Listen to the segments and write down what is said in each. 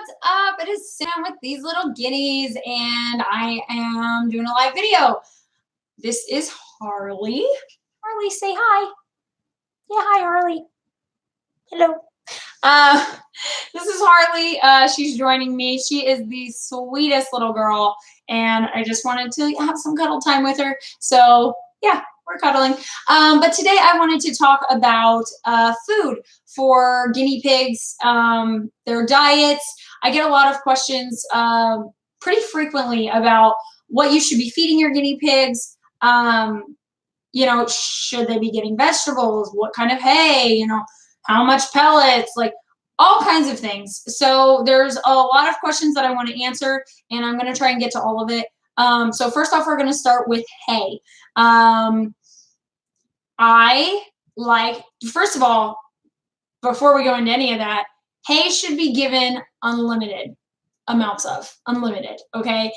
what's up? It is Sam with these little guineas, and I am doing a live video. This is Harley. Harley, say hi. Yeah, hi, Harley. Hello. This is Harley. She's joining me. She is the sweetest little girl, and I just wanted to have some cuddle time with her. So, yeah, we're cuddling. But today I wanted to talk about food for guinea pigs, their diets. I get a lot of questions pretty frequently about what you should be feeding your guinea pigs. Should they be getting vegetables? What kind of hay? How much pellets? Like all kinds of things. So there's a lot of questions that I want to answer, and I'm going to try and get to all of it. So first off, we're going to start with hay. First of all, before we go into any of that, hay should be given unlimited amounts of, unlimited, okay?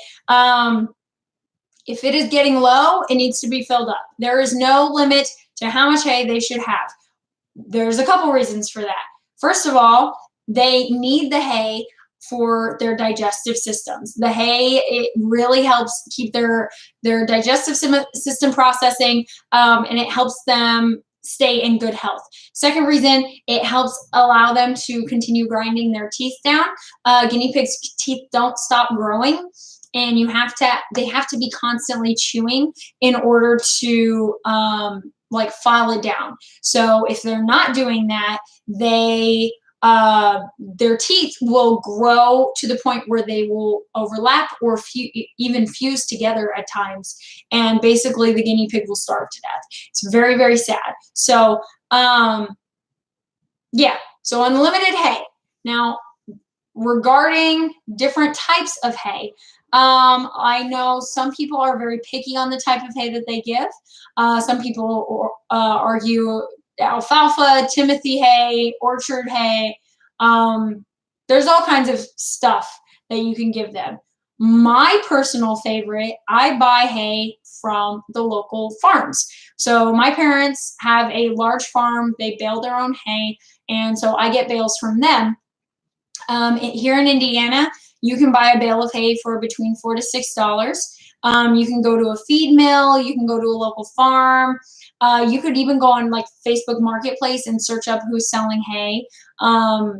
If it is getting low, it needs to be filled up. There is no limit to how much hay they should have. There's a couple reasons for that. First of all, they need the hay for their digestive systems. The hay, it really helps keep their digestive system processing, and it helps them stay in good health. Second reason, it helps allow them to continue grinding their teeth down. Guinea pigs' teeth don't stop growing, and they have to be constantly chewing in order to file it down. So if they're not doing that, their teeth will grow to the point where they will overlap or even fuse together at times, and basically the guinea pig will starve to death. It's very, very sad. So yeah, so unlimited hay. Now, regarding different types of hay, I know some people are very picky on the type of hay that they give. Some people argue alfalfa, Timothy hay, orchard hay. There's all kinds of stuff that you can give them. My personal favorite, I buy hay from the local farms. So my parents have a large farm. They bale their own hay, and so I get bales from them. Here in Indiana, you can buy a bale of hay for between $4 to $6. You can go to a feed mill. You can go to a local farm. You could even go on Facebook Marketplace and search up who's selling hay,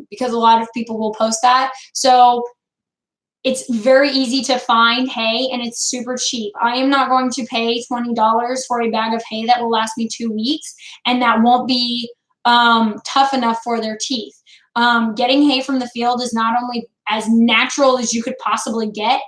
because a lot of people will post that. So it's very easy to find hay, and it's super cheap. I am not going to pay $20 for a bag of hay that will last me 2 weeks, and that won't be tough enough for their teeth. Getting hay from the field is not only as natural as you could possibly get,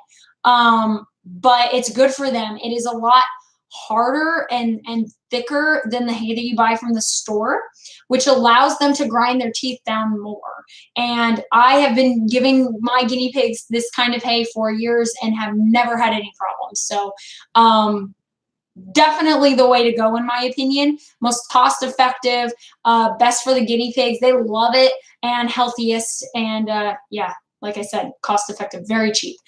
but it's good for them. It is a lot harder and thicker than the hay that you buy from the store, which allows them to grind their teeth down more. And I have been giving my guinea pigs this kind of hay for years and have never had any problems. So definitely the way to go, in my opinion. Most cost effective, best for the guinea pigs. They love it, and healthiest, and yeah, like I said, cost effective, very cheap.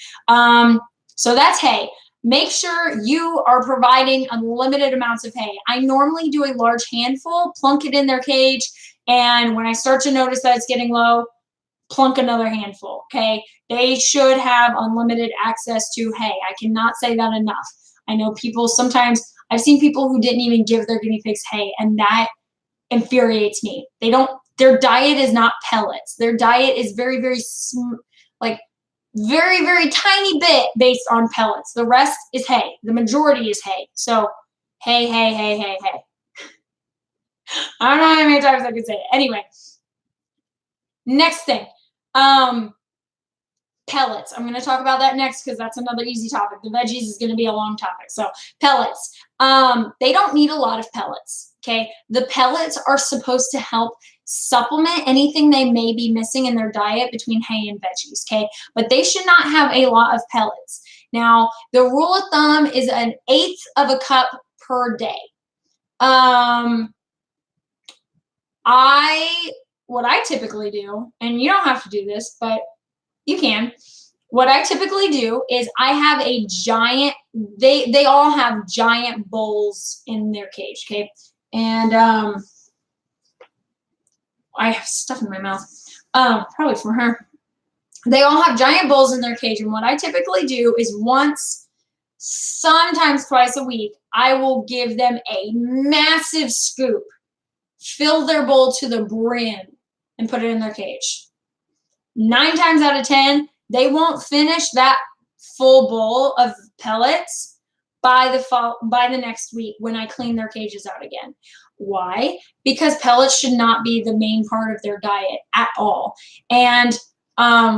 So that's hay. Make sure you are providing unlimited amounts of hay. I normally do a large handful, plunk it in their cage, and when I start to notice that it's getting low, plunk another handful, okay? They should have unlimited access to hay. I cannot say that enough. I know people sometimes, I've seen people who didn't even give their guinea pigs hay, and that infuriates me. Their diet is not pellets. Their diet is very, very, very, very tiny bit based on pellets. The rest is hay. The majority is hay. So hay, hay, hay, hay, hay. I don't know how many times I could say it. Anyway, next thing. Pellets. I'm going to talk about that next because that's another easy topic. The veggies is going to be a long topic. So pellets. They don't need a lot of pellets. Okay. The pellets are supposed to help supplement anything they may be missing in their diet between hay and veggies. Okay. But they should not have a lot of pellets. Now, the rule of thumb is 1/8 of a cup per day. What I typically do, and you don't have to do this, but you can. What I typically do is I have a giant, they all have giant bowls in their cage, okay? And I have stuff in my mouth, probably from her. they all have giant bowls in their cage. And what I typically do is once, sometimes twice a week, I will give them a massive scoop, fill their bowl to the brim, and put it in their cage. 9 times out of 10, they won't finish that full bowl of pellets by the next week when I clean their cages out again. Why? Because pellets should not be the main part of their diet at all. And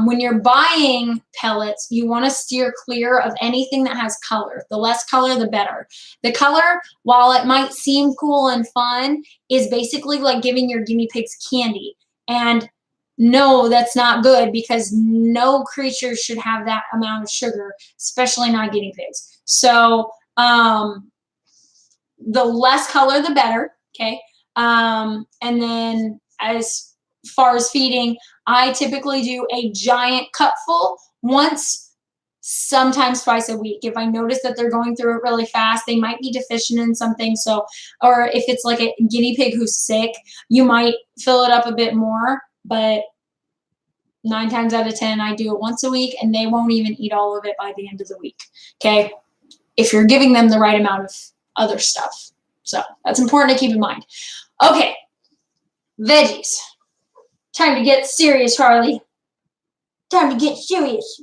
when you're buying pellets, you want to steer clear of anything that has color. The less color, the better. The color, while it might seem cool and fun, is basically like giving your guinea pigs candy. And no, that's not good, because no creature should have that amount of sugar, especially not guinea pigs. So the less color, the better. Okay. And then as far as feeding, I typically do a giant cupful once, sometimes twice a week. If I notice that they're going through it really fast, they might be deficient in something. So, or if it's like a guinea pig who's sick, you might fill it up a bit more, but 9 times out of 10, I do it once a week, and they won't even eat all of it by the end of the week. Okay. If you're giving them the right amount of other stuff. So that's important to keep in mind. Okay. Veggies. Time to get serious, Harley. Time to get serious.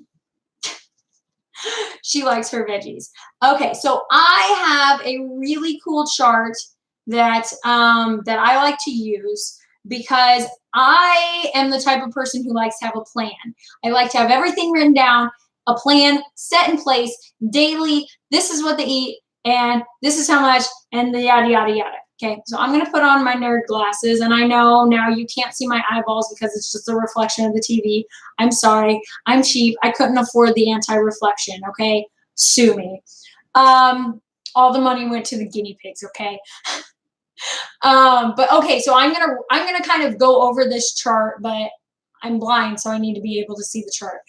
She likes her veggies. Okay, so I have a really cool chart that that I like to use, because I am the type of person who likes to have a plan. I like to have everything written down, a plan set in place daily. This is what they eat, and this is how much, and the yada, yada, yada. Okay, so I'm going to put on my nerd glasses, and I know now you can't see my eyeballs because it's just a reflection of the TV. I'm sorry. I'm cheap. I couldn't afford the anti-reflection, okay? Sue me. All the money went to the guinea pigs, okay? But okay, so I'm gonna kind of go over this chart, but I'm blind, so I need to be able to see the chart.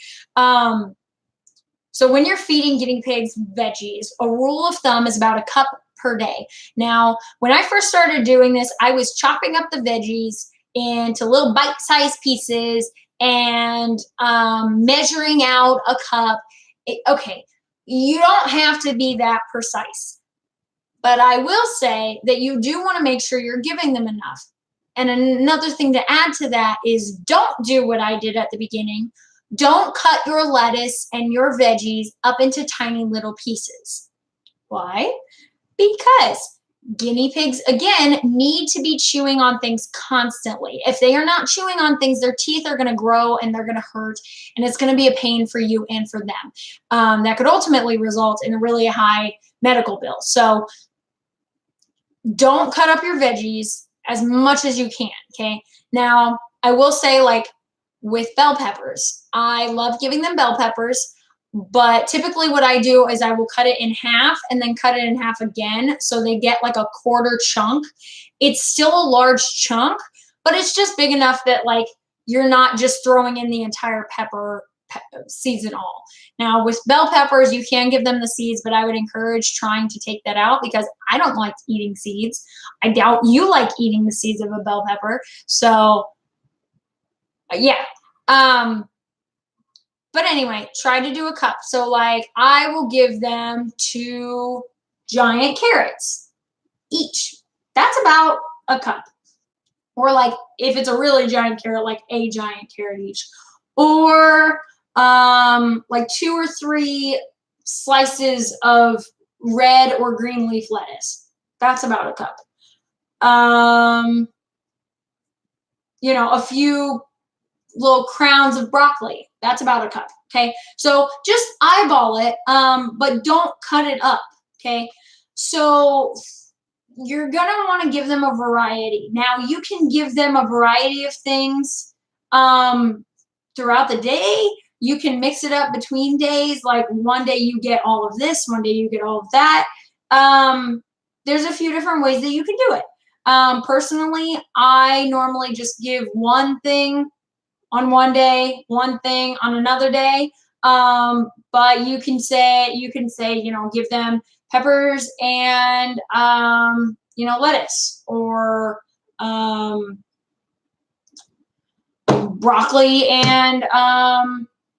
So when you're feeding guinea pigs veggies, a rule of thumb is about a cup per day. Now, when I first started doing this, I was chopping up the veggies into little bite-sized pieces and measuring out a cup. Okay, you don't have to be that precise, but I will say that you do want to make sure you're giving them enough. And another thing to add to that is, don't do what I did at the beginning. Don't cut your lettuce and your veggies up into tiny little pieces. Why? Because guinea pigs, again, need to be chewing on things constantly. If they are not chewing on things, their teeth are going to grow and they're going to hurt, and it's going to be a pain for you and for them. That could ultimately result in a really high medical bill. So don't cut up your veggies as much as you can, okay? Now, I will say, like with bell peppers, I love giving them bell peppers, but typically what I do is I will cut it in half and then cut it in half again, so they get like a quarter chunk. It's still a large chunk, but it's just big enough that like you're not just throwing in the entire seeds and all. Now with bell peppers, you can give them the seeds, but I would encourage trying to take that out, because I don't like eating seeds. I doubt you like eating the seeds of a bell pepper. So yeah. But anyway, try to do a cup. So like I will give them 2 giant carrots each. That's about a cup. Or like if it's a really giant carrot, like a giant carrot each. Or like 2 or 3 slices of red or green leaf lettuce. That's about a cup. You know, a few little crowns of broccoli. That's about a cup. Okay. So just eyeball it, but don't cut it up. Okay. So you're going to want to give them a variety. Now you can give them a variety of things, throughout the day. You can mix it up between days. Like one day you get all of this, one day you get all of that. There's a few different ways that you can do it. Personally, I normally just give one thing on one day, one thing on another day. But you can say, you know, give them peppers and, you know, lettuce, or broccoli and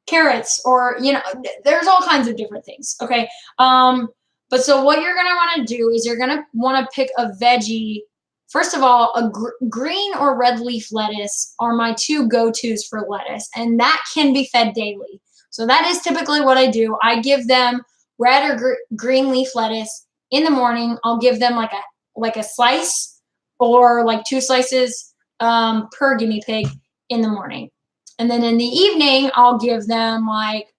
carrots, or, you know, there's all kinds of different things. Okay. But so what you're going to want to do is you're going to want to pick a veggie. First of all, a green or red leaf lettuce are my two go-tos for lettuce, and that can be fed daily. So that is typically what I do. I give them red or green leaf lettuce in the morning. I'll give them like a slice or like 2 slices per guinea pig in the morning. And then in the evening, I'll give them like,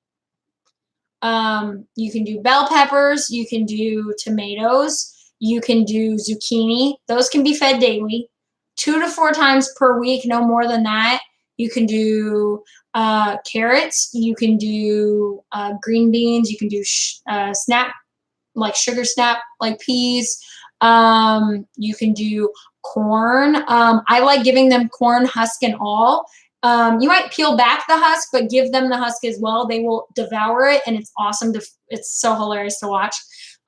you can do bell peppers, you can do tomatoes, you can do zucchini. Those can be fed daily, 2 to 4 times per week, no more than that. You can do carrots, you can do green beans, you can do snap, like sugar snap, like peas. You can do corn. I like giving them corn husk and all. You might peel back the husk, but give them the husk as well. They will devour it, and it's awesome. It's so hilarious to watch.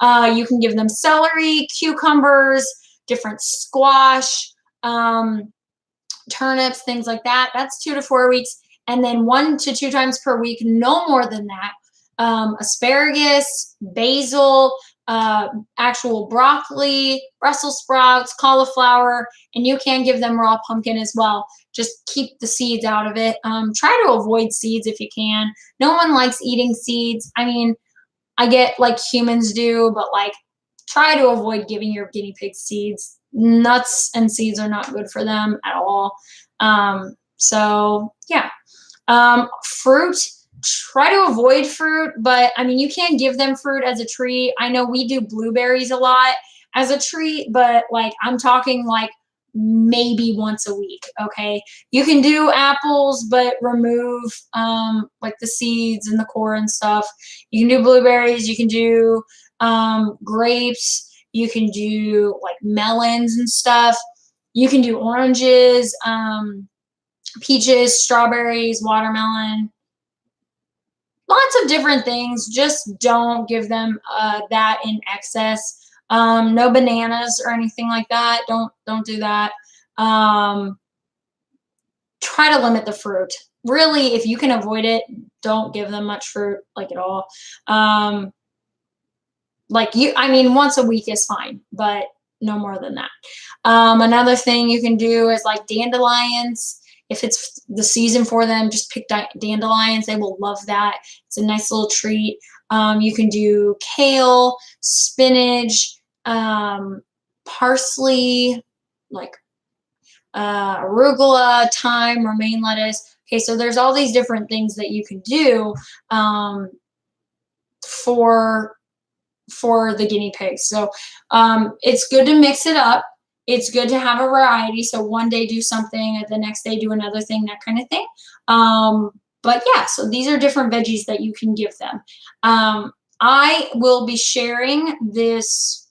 You can give them celery, cucumbers, different squash, turnips, things like that. That's 2 to 4 weeks. And then 1 to 2 times per week, no more than that. Asparagus, basil, actual broccoli, Brussels sprouts, cauliflower, and you can give them raw pumpkin as well. Just keep the seeds out of it. Try to avoid seeds if you can. No one likes eating seeds. I mean, I get like humans do, but like try to avoid giving your guinea pig seeds. Nuts and seeds are not good for them at all. So yeah. Fruit, try to avoid fruit, but I mean, you can give them fruit as a treat. I know we do blueberries a lot as a treat, but like I'm talking like maybe once a week. Okay. You can do apples, but remove like the seeds and the core and stuff. You can do blueberries, you can do grapes, you can do like melons and stuff. You can do oranges, peaches, strawberries, watermelon, lots of different things. Just don't give them that in excess. No bananas or anything like that. Don't do that. Try to limit the fruit. Really, if you can avoid it, don't give them much fruit, like at all. I mean, once a week is fine, but no more than that. Another thing you can do is like dandelions. If it's the season for them, just pick dandelions. They will love that. It's a nice little treat. You can do kale, spinach, parsley, like arugula, thyme, romaine lettuce. Okay, so there's all these different things that you can do for the guinea pigs. So it's good to mix it up. It's good to have a variety. So one day do something, and the next day do another thing, that kind of thing. But yeah, so these are different veggies that you can give them. I will be sharing this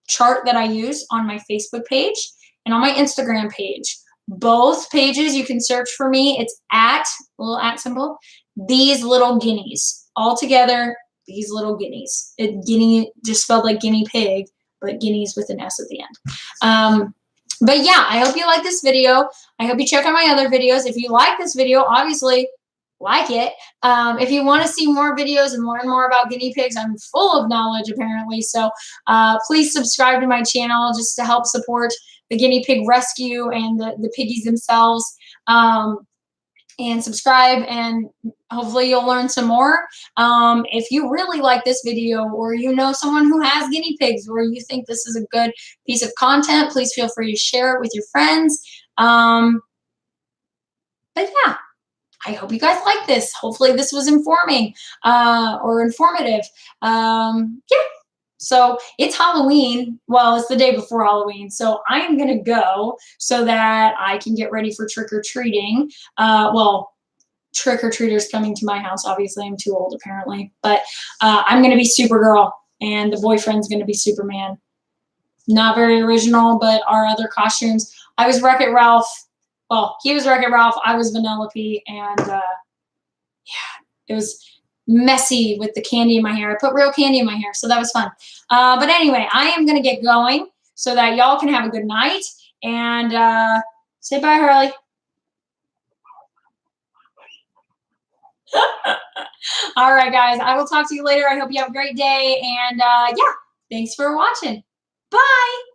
chart that I use on my Facebook page and on my Instagram page. Both pages, you can search for me. It's at, little at symbol, These Little Guineas. All together, These Little Guineas. Guinea, just spelled like guinea pig, but guineas with an S at the end. But yeah, I hope you like this video. I hope you check out my other videos. If you like this video, obviously like it. If you want to see more videos and learn more about guinea pigs, I'm full of knowledge apparently. So please subscribe to my channel just to help support the guinea pig rescue and the piggies themselves. And subscribe, and hopefully you'll learn some more. If you really like this video, or you know someone who has guinea pigs, or you think this is a good piece of content, please feel free to share it with your friends. But yeah, I hope you guys like this. Hopefully this was informing or informative. Yeah. So it's Halloween. Well, it's the day before Halloween. So I'm going to go so that I can get ready for trick-or-treating. Well, trick-or-treaters coming to my house. Obviously, I'm too old apparently. But I'm going to be Supergirl, and the boyfriend's going to be Superman. Not very original, but our other costumes. I was Wreck-It Ralph. Well, he was Wreck-It Ralph. I was Vanellope. And yeah, it was messy with the candy in my hair. I put real candy in my hair, so that was fun. But anyway, I am going to get going so that y'all can have a good night. And say bye, Harley. All right, guys. I will talk to you later. I hope you have a great day. And yeah, thanks for watching. Bye.